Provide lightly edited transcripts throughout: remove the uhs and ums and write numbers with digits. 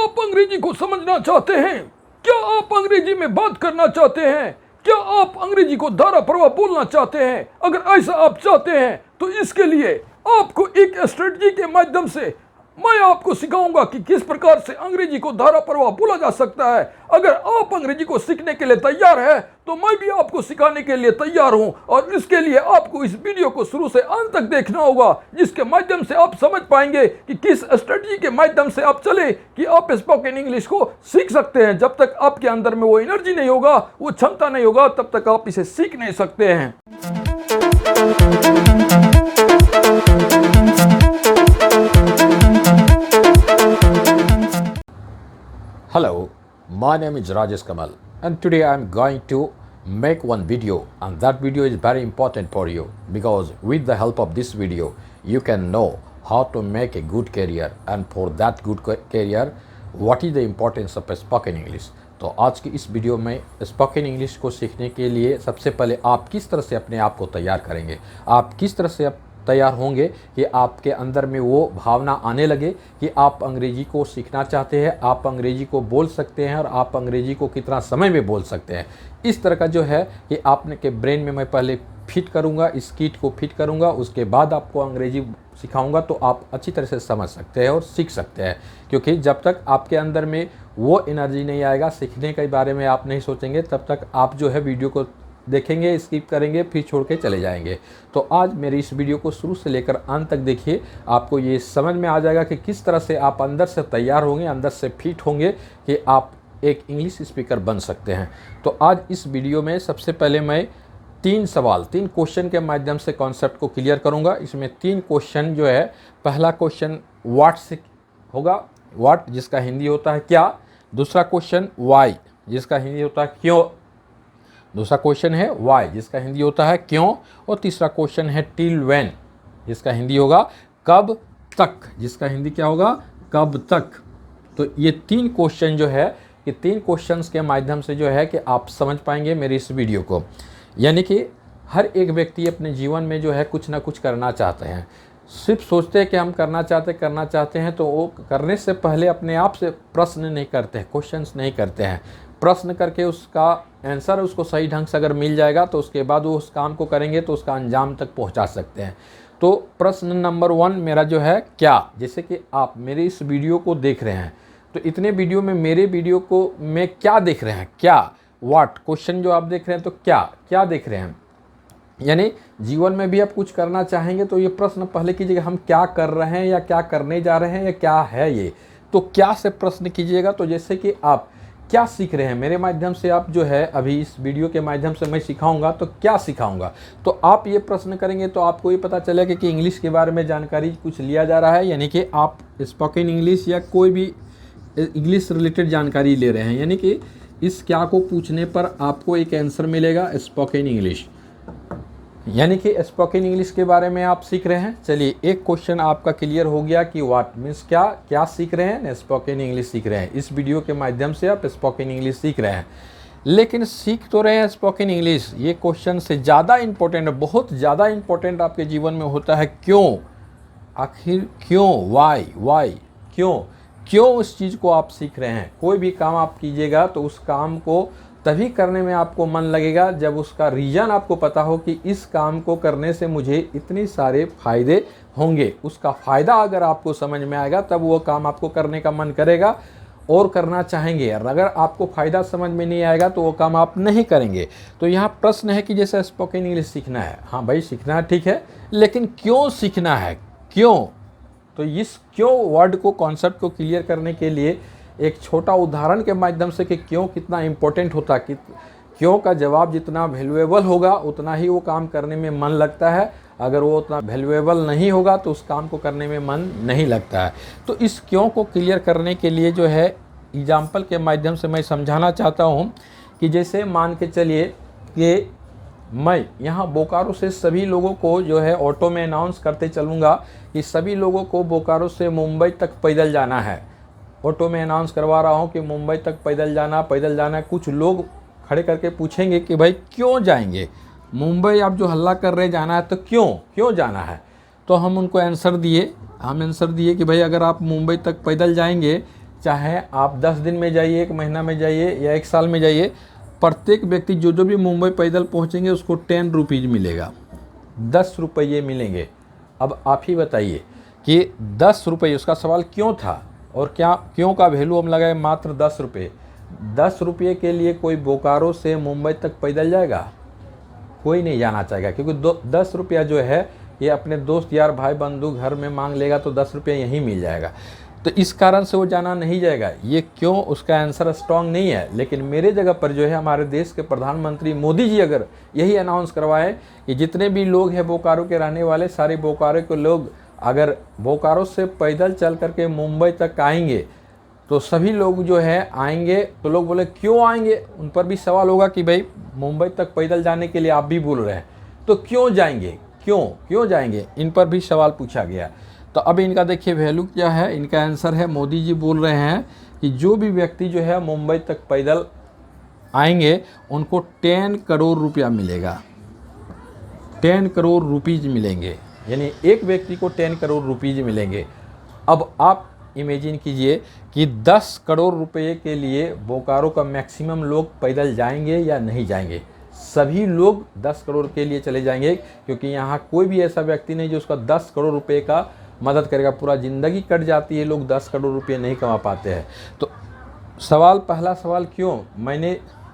आप अंग्रेजी को समझना चाहते हैं? क्या आप अंग्रेजी में बात करना चाहते हैं? क्या आप अंग्रेजी को धारा प्रवाह बोलना चाहते हैं? अगर ऐसा आप चाहते हैं तो इसके लिए आपको एक स्ट्रेटजी के माध्यम से मैं आपको सिखाऊंगा कि किस प्रकार से अंग्रेजी को धारा प्रवाह बोला जा सकता है। अगर आप अंग्रेजी को सीखने के लिए तैयार है तो मैं भी आपको सिखाने के लिए तैयार हूं, और इसके लिए आपको इस वीडियो को शुरू से अंत तक देखना होगा, जिसके माध्यम से आप समझ पाएंगे कि किस स्ट्रेटजी के माध्यम से आप चले कि आप स्पोकन इंग्लिश को सीख सकते हैं। जब तक आपके अंदर में वो एनर्जी नहीं होगा, वो क्षमता नहीं होगा, तब तक आप इसे सीख नहीं सकते हैं। Hello, my name is Rajesh Kamal, and today I am going to make one video, and that video is very important for you because with the help of this video you can know how to make a good career, and for that good career what is the importance of spoken English। तो आज की इस video में spoken English को सीखने के लिए सबसे पहले आप किस तरह से अपने आप को तैयार करेंगे, आप किस तरह से तैयार होंगे कि आपके अंदर में वो भावना आने लगे कि आप अंग्रेजी को सीखना चाहते हैं, आप अंग्रेजी को बोल सकते हैं और आप अंग्रेजी को कितना समय में बोल सकते हैं। इस तरह का जो है कि आपने के ब्रेन में मैं पहले फिट करूंगा, इस किट को फिट करूंगा, उसके बाद आपको अंग्रेजी सिखाऊंगा तो आप अच्छी तरह से समझ सकते हैं और सीख सकते हैं। क्योंकि जब तक आपके अंदर में वो एनर्जी नहीं आएगा, सीखने के बारे में आप नहीं सोचेंगे, तब तक आप जो है वीडियो को देखेंगे, स्किप करेंगे, फिर छोड़ के चले जाएंगे। तो आज मेरी इस वीडियो को शुरू से लेकर अंत तक देखिए, आपको ये समझ में आ जाएगा कि किस तरह से आप अंदर से तैयार होंगे, अंदर से फिट होंगे कि आप एक इंग्लिश स्पीकर बन सकते हैं। तो आज इस वीडियो में सबसे पहले मैं 3 क्वेश्चन के माध्यम से कॉन्सेप्ट को क्लियर करूंगा। इसमें 3 क्वेश्चन जो है, पहला क्वेश्चन व्हाट से होगा, व्हाट जिसका हिंदी होता है क्या। दूसरा क्वेश्चन व्हाई जिसका हिंदी होता है क्यों। दूसरा क्वेश्चन है वाई जिसका हिंदी होता है क्यों। और तीसरा क्वेश्चन है टिल व्हेन जिसका हिंदी होगा कब तक, जिसका हिंदी क्या होगा कब तक। तो ये 3 क्वेश्चन जो है कि 3 क्वेश्चंस के माध्यम से जो है कि आप समझ पाएंगे मेरी इस वीडियो को। यानी कि हर एक व्यक्ति अपने जीवन में जो है कुछ ना कुछ करना चाहते हैं, सिर्फ सोचते हैं कि हम करना चाहते हैं, तो वो करने से पहले अपने आप से प्रश्न नहीं करते हैं, क्वेश्चंस नहीं करते हैं। प्रश्न करके उसका आंसर उसको सही ढंग से अगर मिल जाएगा तो उसके बाद वो उस काम को करेंगे तो उसका अंजाम तक पहुंचा सकते हैं। तो प्रश्न नंबर 1 मेरा जो है क्या। जैसे कि आप मेरे इस वीडियो को देख रहे हैं, तो इतने वीडियो में मेरे वीडियो को में क्या देख रहे हैं, क्या व्हाट क्वेश्चन जो आप देख रहे हैं, तो क्या देख रहे हैं। यानी जीवन में भी आप कुछ करना चाहेंगे तो ये प्रश्न पहले कीजिएगा, हम क्या कर रहे हैं या क्या करने जा रहे हैं या क्या है ये। तो क्या से प्रश्न कीजिएगा। तो जैसे कि आप क्या सीख रहे हैं मेरे माध्यम से, आप जो है अभी इस वीडियो के माध्यम से मैं सिखाऊंगा तो क्या सिखाऊंगा, तो आप ये प्रश्न करेंगे तो आपको ये पता चलेगा कि इंग्लिश के बारे में जानकारी कुछ लिया जा रहा है। यानी कि आप स्पोकन इंग्लिश या कोई भी इंग्लिश रिलेटेड जानकारी ले रहे हैं। यानी कि इस क्या को पूछने पर आपको एक आंसर मिलेगा स्पोकन इंग्लिश, यानी कि स्पोकन इंग्लिश के बारे में आप सीख रहे हैं। चलिए एक क्वेश्चन आपका क्लियर हो गया कि व्हाट मीन्स क्या सीख रहे हैं, स्पोकन इंग्लिश सीख रहे हैं। इस वीडियो के माध्यम से आप स्पोकन इंग्लिश सीख रहे हैं, लेकिन सीख तो रहे हैं स्पोकन इंग्लिश। ये क्वेश्चन से ज़्यादा इंपॉर्टेंट है, बहुत ज़्यादा इंपॉर्टेंट आपके जीवन में होता है क्यों। आखिर क्यों, वाई क्यों उस चीज़ को आप सीख रहे हैं। कोई भी काम आप कीजिएगा तो उस काम को तभी करने में आपको मन लगेगा जब उसका रीज़न आपको पता हो कि इस काम को करने से मुझे इतने सारे फ़ायदे होंगे। उसका फ़ायदा अगर आपको समझ में आएगा तब वो काम आपको करने का मन करेगा और करना चाहेंगे। और अगर आपको फ़ायदा समझ में नहीं आएगा तो वो काम आप नहीं करेंगे। तो यहाँ प्रश्न है कि जैसे स्पोकन इंग्लिश सीखना है, हाँ भाई सीखना है ठीक है, लेकिन क्यों सीखना है, क्यों। तो इस क्यों वर्ड को, कॉन्सेप्ट को क्लियर करने के लिए एक छोटा उदाहरण के माध्यम से कि क्यों कितना इम्पोर्टेंट होता है, कि क्यों का जवाब जितना वैल्यूएबल होगा उतना ही वो काम करने में मन लगता है। अगर वो उतना वैल्यूएबल नहीं होगा तो उस काम को करने में मन नहीं लगता है। तो इस क्यों को क्लियर करने के लिए जो है एग्जाम्पल के माध्यम से मैं समझाना चाहता हूँ कि जैसे मान के चलिए कि मैं यहाँ बोकारो से सभी लोगों को जो है ऑटो में अनाउंस करते चलूँगा कि सभी लोगों को बोकारो से मुंबई तक पैदल जाना है। ऑटो में अनाउंस करवा रहा हूँ कि मुंबई तक पैदल जाना। कुछ लोग खड़े करके पूछेंगे कि भाई क्यों जाएंगे मुंबई, आप जो हल्ला कर रहे जाना है तो क्यों जाना है। तो हम उनको आंसर दिए कि भाई अगर आप मुंबई तक पैदल जाएंगे चाहे आप 10 दिन में जाइए, 1 महीना में जाइए या 1 साल में जाइए, प्रत्येक व्यक्ति जो भी मुंबई पैदल पहुंचेंगे उसको 10 रुपीज़ मिलेगा, 10 रुपये मिलेंगे। अब आप ही बताइए कि 10 रुपये, उसका सवाल क्यों था और क्यों का वैल्यू हम लगाए मात्र 10 रुपये। 10 रुपये के लिए कोई बोकारो से मुंबई तक पैदल जाएगा? कोई नहीं जाना चाहेगा, क्योंकि 10 रुपया जो है ये अपने दोस्त यार भाई बंधु घर में मांग लेगा तो 10 रुपया यहीं मिल जाएगा, तो इस कारण से वो जाना नहीं जाएगा। ये क्यों, उसका आंसर स्ट्रॉन्ग नहीं है। लेकिन मेरे जगह पर जो है हमारे देश के प्रधानमंत्री मोदी जी अगर यही अनाउंस करवाएं कि जितने भी लोग हैं बोकारो के रहने वाले, सारे बोकारो के लोग अगर बोकारो से पैदल चल करके मुंबई तक आएंगे तो सभी लोग जो है आएंगे, तो लोग बोले क्यों आएंगे, उन पर भी सवाल होगा कि भाई मुंबई तक पैदल जाने के लिए आप भी बोल रहे हैं तो क्यों जाएंगे, क्यों जाएंगे, इन पर भी सवाल पूछा गया। तो अब इनका देखिए वैल्यू क्या है, इनका आंसर है, मोदी जी बोल रहे हैं कि जो भी व्यक्ति जो है मुंबई तक पैदल आएंगे उनको 10 करोड़ रुपया मिलेगा, 10 करोड़ रुपीज़ मिलेंगे, यानी एक व्यक्ति को 10 करोड़ रुपीज़ मिलेंगे। अब आप इमेजिन कीजिए कि 10 करोड़ रुपए के लिए बोकारो का मैक्सिमम लोग पैदल जाएंगे या नहीं जाएंगे। सभी लोग 10 करोड़ के लिए चले जाएंगे, क्योंकि यहाँ कोई भी ऐसा व्यक्ति नहीं जो उसका 10 करोड़ रुपए का मदद करेगा। पूरा ज़िंदगी कट जाती है, लोग 10 करोड़ रुपये नहीं कमा पाते हैं। तो पहला सवाल क्यों,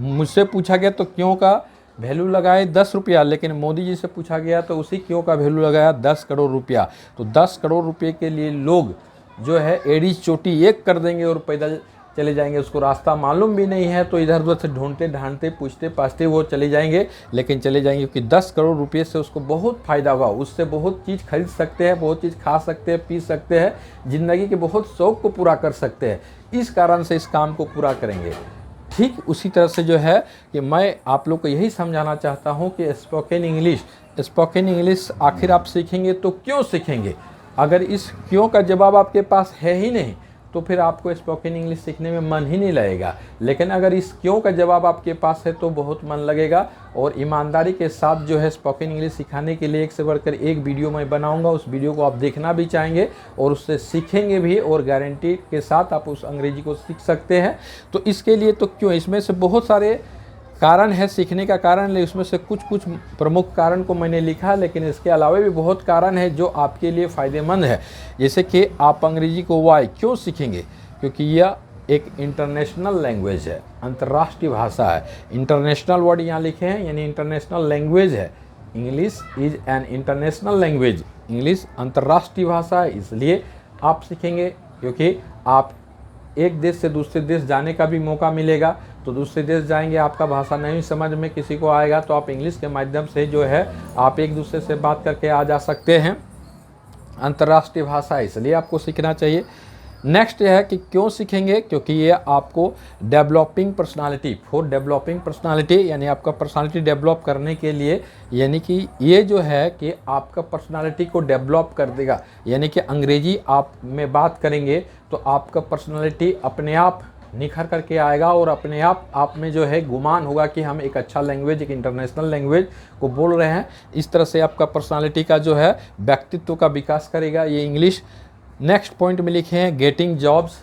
मुझसे पूछा गया तो क्यों का वैल्यू लगाए 10 रुपया, लेकिन मोदी जी से पूछा गया तो उसी क्यों का वैल्यू लगाया 10 करोड़ रुपया। तो 10 करोड़ रुपये के लिए लोग जो है एड़ी चोटी एक कर देंगे और पैदल चले जाएंगे। उसको रास्ता मालूम भी नहीं है तो इधर उधर से ढूंढते ढांढते पूछते पाछते वो चले जाएंगे, लेकिन चले जाएंगे क्योंकि 10 करोड़ रुपये से उसको बहुत फ़ायदा होगा। उससे बहुत चीज़ खरीद सकते हैं, बहुत चीज़ खा सकते हैं, पी सकते हैं, ज़िंदगी के बहुत शौक़ को पूरा कर सकते हैं। इस कारण से इस काम को पूरा करेंगे। ठीक उसी तरह से जो है कि मैं आप लोग को यही समझाना चाहता हूँ कि स्पोकन इंग्लिश आखिर आप सीखेंगे तो क्यों सीखेंगे। अगर इस क्यों का जवाब आपके पास है ही नहीं तो फिर आपको स्पोकन इंग्लिश सीखने में मन ही नहीं लगेगा। लेकिन अगर इस क्यों का जवाब आपके पास है तो बहुत मन लगेगा। और ईमानदारी के साथ जो है स्पोकन इंग्लिश सिखाने के लिए एक से बढ़कर एक वीडियो मैं बनाऊंगा। उस वीडियो को आप देखना भी चाहेंगे और उससे सीखेंगे भी, और गारंटी के साथ आप उस अंग्रेजी को सीख सकते हैं। तो इसके लिए तो क्यों, इसमें से बहुत सारे कारण है सीखने का कारण, लेकिन उसमें से कुछ प्रमुख कारण को मैंने लिखा, लेकिन इसके अलावा भी बहुत कारण है जो आपके लिए फ़ायदेमंद है। जैसे कि आप अंग्रेजी को वाई क्यों सीखेंगे, क्योंकि यह एक इंटरनेशनल लैंग्वेज है, अंतर्राष्ट्रीय भाषा है। इंटरनेशनल वर्ड यहाँ लिखे हैं यानी इंटरनेशनल लैंग्वेज है। English is an international language, English अंतर्राष्ट्रीय भाषा है, इसलिए आप सीखेंगे। क्योंकि आप एक देश से दूसरे देश जाने का भी मौका मिलेगा, तो दूसरे देश जाएंगे, आपका भाषा नहीं समझ में किसी को आएगा तो आप इंग्लिश के माध्यम से जो है आप एक दूसरे से बात करके आ जा सकते हैं। अंतर्राष्ट्रीय भाषा है, इसलिए आपको सीखना चाहिए। नेक्स्ट यह है कि क्यों सीखेंगे, क्योंकि ये आपको डेवलपिंग पर्सनालिटी यानी आपका पर्सनालिटी डेवलप करने के लिए, यानी कि ये जो है कि आपका पर्सनालिटी को डेवलप कर देगा। यानी कि अंग्रेजी आप में बात करेंगे तो आपका पर्सनालिटी अपने आप निखर करके आएगा और अपने आप में जो है गुमान होगा कि हम एक अच्छा लैंग्वेज, एक इंटरनेशनल लैंग्वेज को बोल रहे हैं। इस तरह से आपका पर्सनालिटी का जो है व्यक्तित्व का विकास करेगा ये इंग्लिश। नेक्स्ट पॉइंट में लिखे हैं गेटिंग जॉब्स।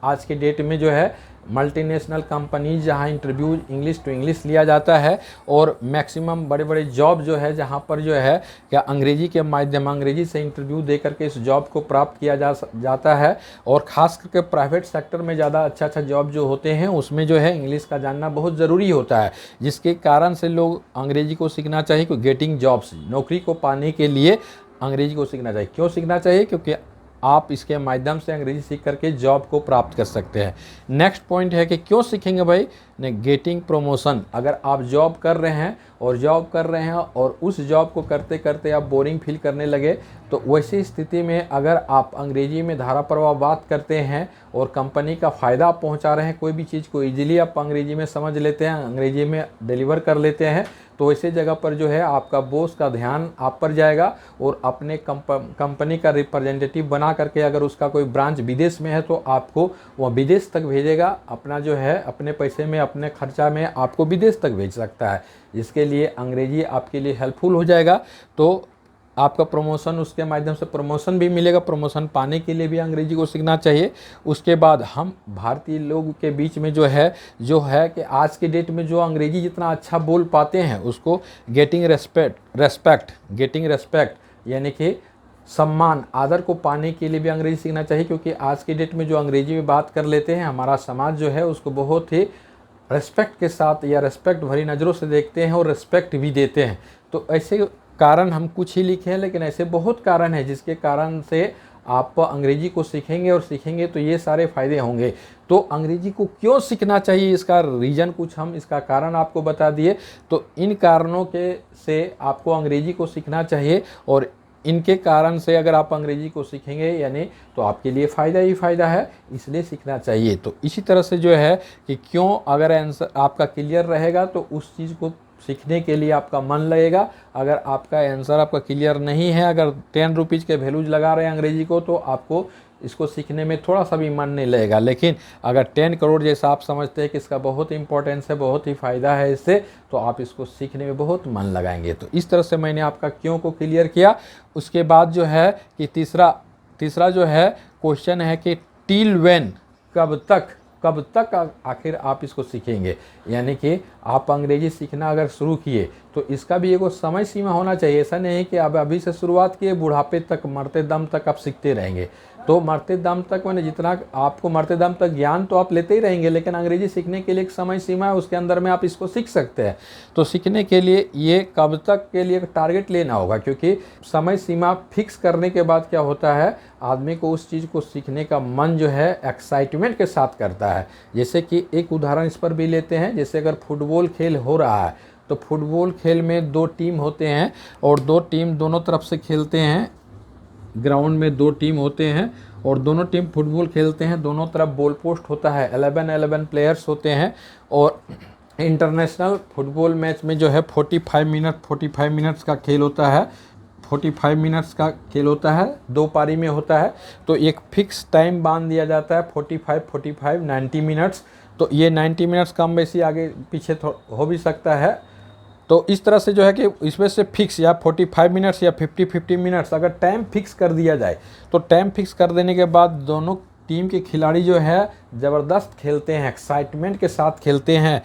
आज के डेट में जो है मल्टीनेशनल कंपनीज जहां इंटरव्यू इंग्लिश टू इंग्लिश लिया जाता है, और मैक्सिमम बड़े बड़े जॉब जो है जहां पर जो है क्या अंग्रेजी के माध्यम, अंग्रेजी से इंटरव्यू दे करके इस जॉब को प्राप्त किया जाता है। और ख़ास करके प्राइवेट सेक्टर में ज़्यादा अच्छा जॉब जो होते हैं उसमें जो है इंग्लिश का जानना बहुत ज़रूरी होता है, जिसके कारण से लोग अंग्रेजी को सीखना चाहिए। क्योंकि गेटिंग जॉब्स, नौकरी को पाने के लिए अंग्रेजी को सीखना चाहिए। क्यों सीखना चाहिए, क्योंकि आप इसके माध्यम से अंग्रेजी सीख करके जॉब को प्राप्त कर सकते हैं। नेक्स्ट पॉइंट है कि क्यों सीखेंगे भाई, गेटिंग प्रमोशन। अगर आप जॉब कर रहे हैं और उस जॉब को करते करते आप बोरिंग फील करने लगे, तो वैसी स्थिति में अगर आप अंग्रेजी में धाराप्रवाह बात करते हैं और कंपनी का फ़ायदा आप पहुंचा रहे हैं, कोई भी चीज़ को ईजिली आप अंग्रेजी में समझ लेते हैं, अंग्रेजी में डिलीवर कर लेते हैं, तो वैसे जगह पर जो है आपका बॉस का ध्यान आप पर जाएगा। और अपने कंपनी का रिप्रेजेंटेटिव बना करके अगर उसका कोई ब्रांच विदेश में है तो आपको वह विदेश तक भेजेगा। अपना जो है अपने पैसे में, अपने खर्चा में आपको विदेश तक भेज सकता है, जिसके लिए अंग्रेजी आपके लिए हेल्पफुल हो जाएगा। तो आपका प्रमोशन, उसके माध्यम से प्रमोशन भी मिलेगा। प्रमोशन पाने के लिए भी अंग्रेजी को सीखना चाहिए। उसके बाद हम भारतीय लोग के बीच में जो है कि आज के डेट में जो अंग्रेजी जितना अच्छा बोल पाते हैं उसको गेटिंग रेस्पेक्ट यानी कि सम्मान, आदर को पाने के लिए भी अंग्रेजी सीखना चाहिए। क्योंकि आज के डेट में जो अंग्रेजी में बात कर लेते हैं, हमारा समाज जो है उसको बहुत ही रेस्पेक्ट के साथ या रेस्पेक्ट भरी नज़रों से देखते हैं और रेस्पेक्ट भी देते हैं। तो ऐसे कारण हम कुछ ही लिखे हैं, लेकिन ऐसे बहुत कारण हैं जिसके कारण से आप अंग्रेजी को सीखेंगे और सीखेंगे तो ये सारे फ़ायदे होंगे। तो अंग्रेजी को क्यों सीखना चाहिए, इसका रीज़न कुछ हम इसका कारण आपको बता दिए। तो इन कारणों के से आपको अंग्रेजी को सीखना चाहिए और इनके कारण से अगर आप अंग्रेजी को सीखेंगे यानी तो आपके लिए फ़ायदा ही फ़ायदा है, इसलिए सीखना चाहिए। तो इसी तरह से जो है कि क्यों, अगर आंसर आपका क्लियर रहेगा तो उस चीज़ को सीखने के लिए आपका मन लगेगा। अगर आपका आंसर आपका क्लियर नहीं है, अगर 10 रुपीज़ के वैल्यूज लगा रहे हैं अंग्रेजी को, तो आपको इसको सीखने में थोड़ा सा भी मन नहीं लगेगा। लेकिन अगर 10 करोड़ जैसा आप समझते हैं कि इसका बहुत इंपॉर्टेंस है, बहुत ही फ़ायदा है इससे, तो आप इसको सीखने में बहुत मन लगाएंगे। तो इस तरह से मैंने आपका क्यों को क्लियर किया। उसके बाद जो है कि तीसरा जो है क्वेश्चन है कि टिल व्हेन, कब तक आखिर आप इसको सीखेंगे। यानी कि आप अंग्रेजी सीखना अगर शुरू किए तो इसका भी एक समय सीमा होना चाहिए। ऐसा नहीं है कि अब अभी से शुरुआत किए बुढ़ापे तक, मरते दम तक आप सीखते रहेंगे। तो मरते दम तक मैंने जितना आपको मरते दम तक ज्ञान तो आप लेते ही रहेंगे, लेकिन अंग्रेजी सीखने के लिए एक समय सीमा है, उसके अंदर में आप इसको सीख सकते हैं। तो सीखने के लिए ये कब तक के लिए टारगेट लेना होगा, क्योंकि समय सीमा फिक्स करने के बाद क्या होता है, आदमी को उस चीज़ को सीखने का मन जो है एक्साइटमेंट के साथ करता है। जैसे कि एक उदाहरण इस पर भी लेते हैं, जैसे अगर फुटबॉल खेल हो रहा है तो फुटबॉल खेल में 2 टीम होते हैं और 2 टीम दोनों तरफ से खेलते हैं। ग्राउंड में 2 टीम होते हैं और दोनों टीम फुटबॉल खेलते हैं। दोनों तरफ बॉल पोस्ट होता है, 11 प्लेयर्स होते हैं। और इंटरनेशनल फुटबॉल मैच में जो है 45 मिनट्स का खेल होता है। 45 मिनट्स का खेल होता है, 2 पारी में होता है। तो एक फिक्स टाइम बांध दिया जाता है, 45 90 मिनट्स। तो ये 90 मिनट्स कम बेसी आगे पीछे हो भी सकता है। तो इस तरह से जो है कि इसमें से फिक्स या 45 मिनट्स या 50 मिनट्स अगर टाइम फिक्स कर दिया जाए, तो टाइम फिक्स कर देने के बाद दोनों टीम के खिलाड़ी जो है ज़बरदस्त खेलते हैं, एक्साइटमेंट के साथ खेलते हैं।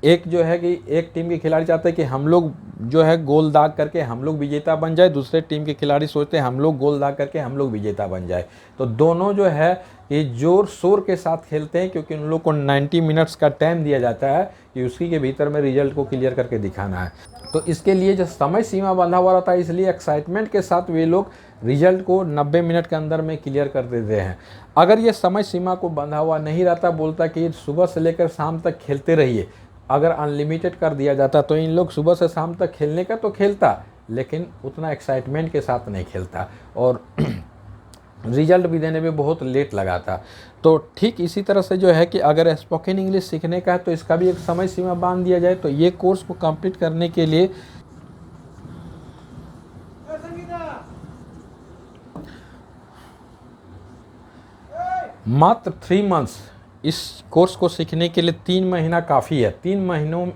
एक जो है कि एक टीम के खिलाड़ी चाहते हैं कि हम लोग जो है गोल दाग करके हम लोग विजेता बन जाए, दूसरे टीम के खिलाड़ी सोचते हैं हम लोग गोल दाग करके हम लोग विजेता बन जाए। तो दोनों जो है ये जोर शोर के साथ खेलते हैं, क्योंकि उन लोग को 90 मिनट्स का टाइम दिया जाता है कि उसी के भीतर में रिजल्ट को क्लियर करके दिखाना है। तो इसके लिए जो समय सीमा बंधा हुआ रहता है, इसलिए एक्साइटमेंट के साथ वे लोग रिजल्ट को 90 मिनट के अंदर में क्लियर कर देते हैं। अगर ये समय सीमा को बंधा हुआ नहीं रहता, बोलता कि सुबह से लेकर शाम तक खेलते रहिए, अगर अनलिमिटेड कर दिया जाता तो इन लोग सुबह से शाम तक खेलने का तो खेलता, लेकिन उतना एक्साइटमेंट के साथ नहीं खेलता और रिजल्ट भी देने में बहुत लेट लगा था। तो ठीक इसी तरह से जो है कि अगर स्पोकन इंग्लिश सीखने का है तो इसका भी एक समय सीमा बांध दिया जाए। तो ये कोर्स को कंप्लीट करने के लिए मात्र 3 मंथ्स, इस कोर्स को सीखने के लिए 3 महीना काफ़ी है। 3 महीनों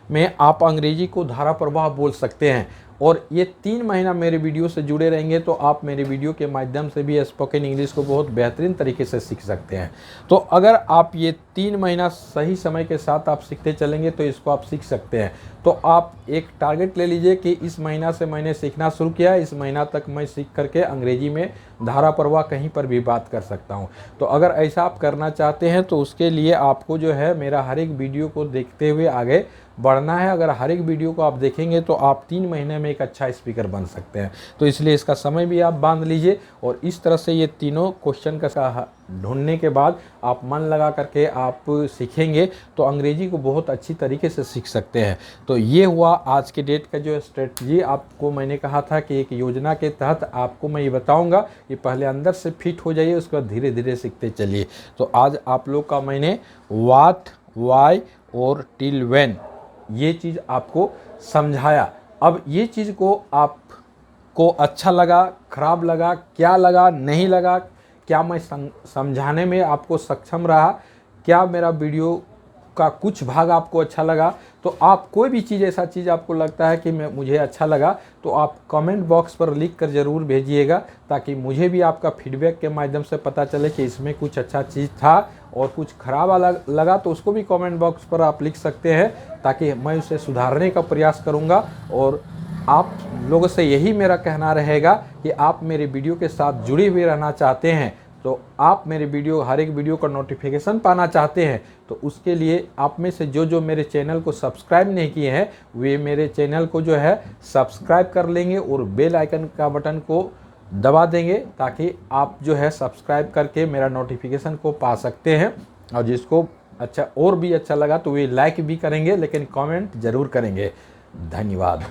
में आप अंग्रेजी को धारा प्रवाह बोल सकते हैं। और ये 3 महीना मेरे वीडियो से जुड़े रहेंगे तो आप मेरे वीडियो के माध्यम से भी स्पोकन इंग्लिश को बहुत बेहतरीन तरीके से सीख सकते हैं। तो अगर आप ये 3 महीना सही समय के साथ आप सीखते चलेंगे तो इसको आप सीख सकते हैं। तो आप एक टारगेट ले लीजिए कि इस महीना से मैंने सीखना शुरू किया, इस महीना तक मैं सीख करके अंग्रेजी में धारा प्रवाह कहीं पर भी बात कर सकता हूं। तो अगर ऐसा आप करना चाहते हैं तो उसके लिए आपको जो है मेरा हर एक वीडियो को देखते हुए आगे बढ़ना है। अगर हर एक वीडियो को आप देखेंगे तो आप 3 महीने में एक अच्छा स्पीकर बन सकते हैं। तो इसलिए इसका समय भी आप बांध लीजिए और इस तरह से ये तीनों क्वेश्चन का ढूंढने के बाद आप मन लगा करके आप सीखेंगे तो अंग्रेजी को बहुत अच्छी तरीके से सीख सकते हैं। तो ये हुआ आज के डेट का जो स्ट्रेटजी। आपको मैंने कहा था कि एक योजना के तहत आपको मैं ये बताऊंगा कि पहले अंदर से फिट हो जाइए, उसके बाद धीरे धीरे सीखते चलिए। तो आज आप लोग का मैंने व्हाट, व्हाई और टिल व्हेन ये चीज़ आपको समझाया। अब ये चीज़ को आपको अच्छा लगा, ख़राब लगा, क्या लगा, नहीं लगा, क्या मैं समझाने में आपको सक्षम रहा, क्या मेरा वीडियो का कुछ भाग आपको अच्छा लगा तो आप कोई भी चीज़, ऐसा चीज़ आपको लगता है कि मुझे अच्छा लगा, तो आप कमेंट बॉक्स पर लिख कर ज़रूर भेजिएगा, ताकि मुझे भी आपका फीडबैक के माध्यम से पता चले कि इसमें कुछ अच्छा चीज़ था और कुछ ख़राब लगा तो उसको भी कमेंट बॉक्स पर आप लिख सकते हैं, ताकि मैं उसे सुधारने का प्रयास करूँगा। और आप लोगों से यही मेरा कहना रहेगा कि आप मेरे वीडियो के साथ जुड़े हुए रहना चाहते हैं, तो आप मेरे वीडियो, हर एक वीडियो का नोटिफिकेशन पाना चाहते हैं, तो उसके लिए आप में से जो मेरे चैनल को सब्सक्राइब नहीं किए हैं वे मेरे चैनल को जो है सब्सक्राइब कर लेंगे और बेल आइकन का बटन को दबा देंगे, ताकि आप जो है सब्सक्राइब करके मेरा नोटिफिकेशन को पा सकते हैं। और जिसको अच्छा और भी अच्छा लगा तो वे लाइक भी करेंगे, लेकिन कमेंट ज़रूर करेंगे। धन्यवाद।